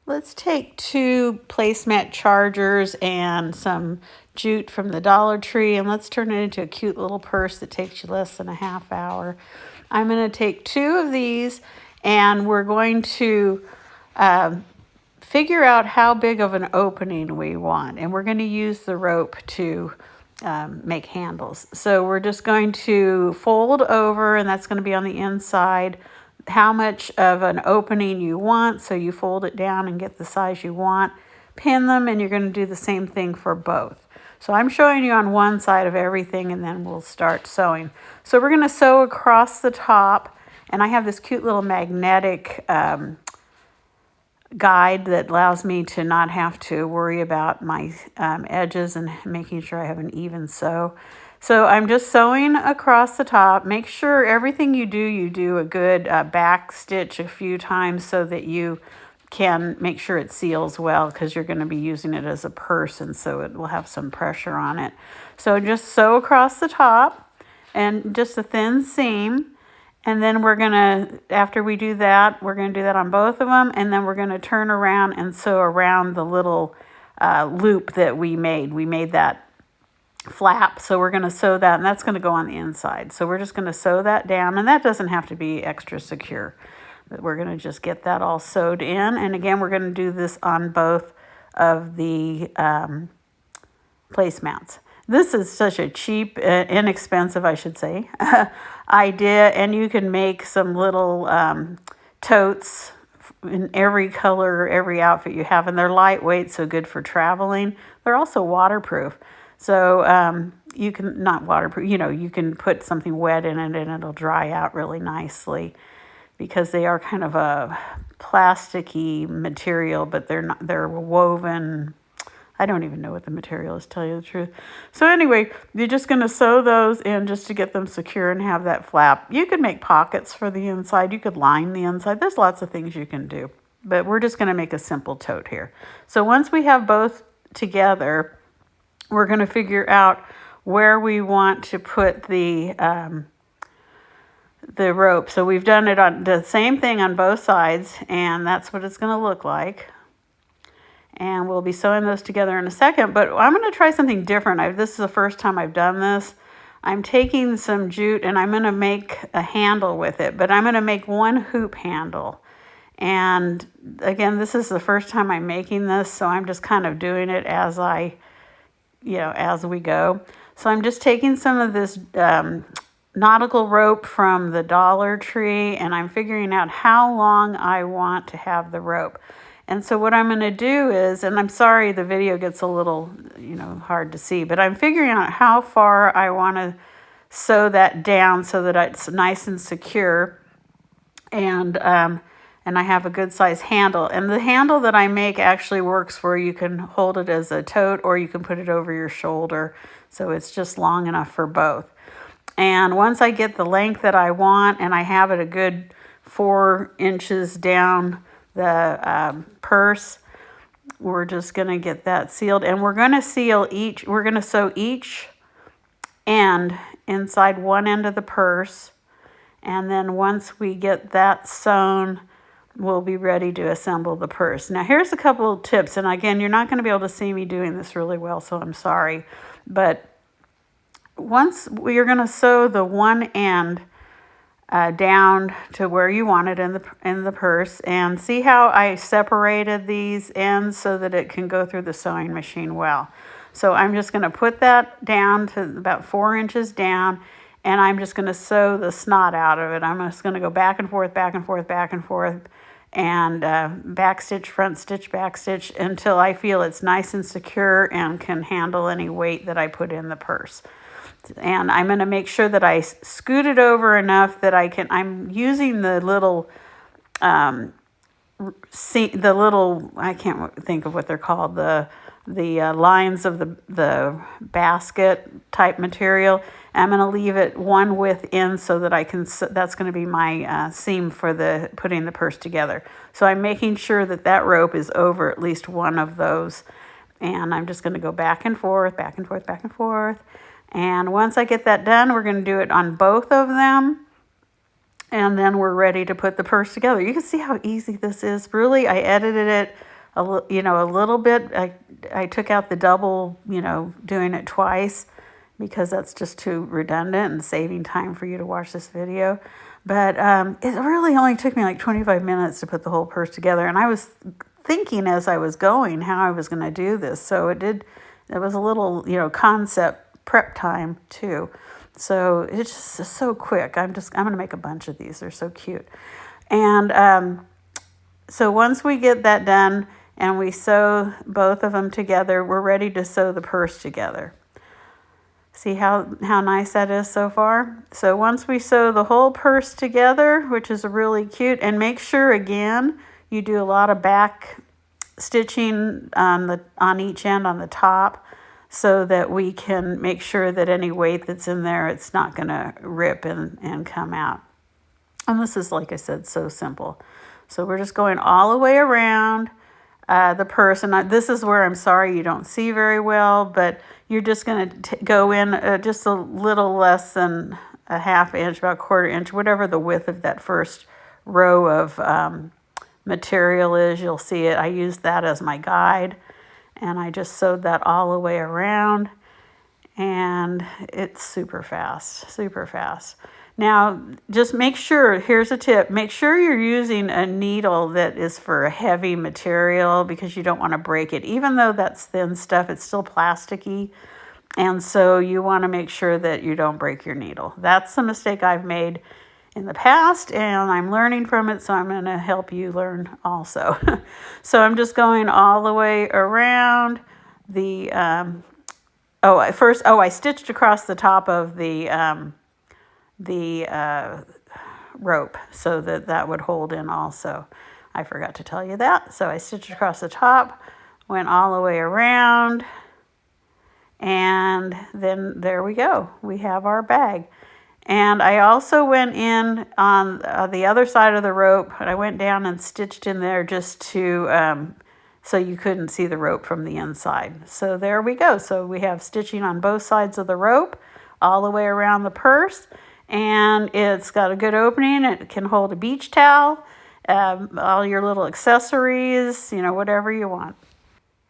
Let's take 2 placemat chargers and some jute from the Dollar Tree, and let's turn it into a cute little purse that takes you less than a half hour. I'm going to take 2 of these, and we're going to figure out how big of an opening we want, and we're going to use the rope to make handles. So we're just going to fold over, and that's going to be on the inside, how much of an opening you want. So you fold it down and get the size you want, pin them, and you're going to do the same thing for both. So I'm showing you on one side of everything, and then we'll start sewing. So we're going to sew across the top, and I have this cute little magnetic guide that allows me to not have to worry about my edges and making sure I have an even sew. So I'm just sewing across the top. Make sure everything you do a good back stitch a few times so that you can make sure it seals well, because you're going to be using it as a purse, and so it will have some pressure on it. So just sew across the top and just a thin seam. And then we're going to, after we do that, we're going to do that on both of them. And then we're going to turn around and sew around the little loop that we made. We made that flap. So we're going to sew that, and that's going to go on the inside. So we're just going to sew that down, and that doesn't have to be extra secure. But we're going to just get that all sewed in. And again, we're going to do this on both of the placemats. This is such a cheap, inexpensive, I should say, idea, and you can make some little totes in every color, every outfit you have, and they're lightweight, so good for traveling. They're also waterproof, so you can, not waterproof, you can put something wet in it and it'll dry out really nicely, because they are kind of a plasticky material, but they're woven. I don't even know what the material is, to tell you the truth. So anyway, you're just going to sew those in just to get them secure and have that flap. You could make pockets for the inside. You could line the inside. There's lots of things you can do. But we're just going to make a simple tote here. So once we have both together, we're going to figure out where we want to put the rope. So we've done it on the same thing on both sides, and that's what it's going to look like. And we'll be sewing those together in a second, but I'm going to try something different. This is the first time I've done this. I'm taking some jute and I'm going to make a handle with it, but I'm going to make one hoop handle. And again, this is the first time I'm making this, so I'm just kind of doing it as as we go. So I'm just taking some of this nautical rope from the Dollar Tree, and I'm figuring out how long I want to have the rope. And so what I'm going to do is, and I'm sorry the video gets a little, hard to see, but I'm figuring out how far I want to sew that down so that it's nice and secure, and I have a good size handle. And the handle that I make actually works for, you can hold it as a tote or you can put it over your shoulder, so it's just long enough for both. And once I get the length that I want, and I have it a good 4 inches down the purse, we're just going to get that sealed, and we're going to sew each end inside one end of the purse, and then once we get that sewn, we'll be ready to assemble the purse. Now here's a couple of tips, and again, you're not going to be able to see me doing this really well, so I'm sorry, but once you're going to sew the one end down to where you want it in the purse, and see how I separated these ends so that it can go through the sewing machine well. So I'm just going to put that down to about 4 inches down, and I'm just going to sew the snot out of it. I'm just going to go back and forth, back and forth, back and forth, and back stitch, front stitch, back stitch, until I feel it's nice and secure and can handle any weight that I put in the purse. And I'm going to make sure that I scoot it over enough that I'm using the little, I can't think of what they're called, the lines of the basket type material. I'm going to leave it one width in so that that's going to be my seam for putting the purse together. So I'm making sure that rope is over at least one of those. And I'm just going to go back and forth, back and forth, back and forth. And once I get that done, we're going to do it on both of them. And then we're ready to put the purse together. You can see how easy this is. Really, I edited it a little bit. I took out the double, doing it twice because that's just too redundant and saving time for you to watch this video. But it really only took me like 25 minutes to put the whole purse together. And I was thinking as I was going how I was going to do this. So it was a little, concept prep time too. So it's just so quick. I'm going to make a bunch of these. They're so cute. And so once we get that done and we sew both of them together, we're ready to sew the purse together. See how nice that is so far? So once we sew the whole purse together, which is really cute, and make sure again you do a lot of back stitching on each end on the top, so that we can make sure that any weight that's in there, it's not going to rip and come out. And this is, like I said, so simple. So we're just going all the way around the purse. And this is where I'm sorry you don't see very well, but you're just going to go in just a little less than a ½ inch, about 1/4 inch, whatever the width of that first row of material is. You'll see it. I used that as my guide. And I just sewed that all the way around, and it's super fast, super fast. Now, just make sure, here's a tip, make sure you're using a needle that is for a heavy material because you don't want to break it. Even though that's thin stuff, it's still plasticky, and so you want to make sure that you don't break your needle. That's a mistake I've made in the past, and I'm learning from it, so I'm going to help you learn also. So I'm just going all the way around the, I stitched across the top of the rope so that would hold in also. I forgot to tell you that. So I stitched across the top, went all the way around, and then there we go. We have our bag. And I also went in on the other side of the rope, and I went down and stitched in there just to, so you couldn't see the rope from the inside. So there we go. So we have stitching on both sides of the rope, all the way around the purse, and it's got a good opening. It can hold a beach towel, all your little accessories, whatever you want.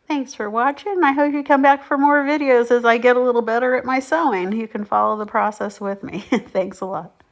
Thanks for watching. I hope you come back for more videos as I get a little better at my sewing. You can follow the process with me. Thanks a lot.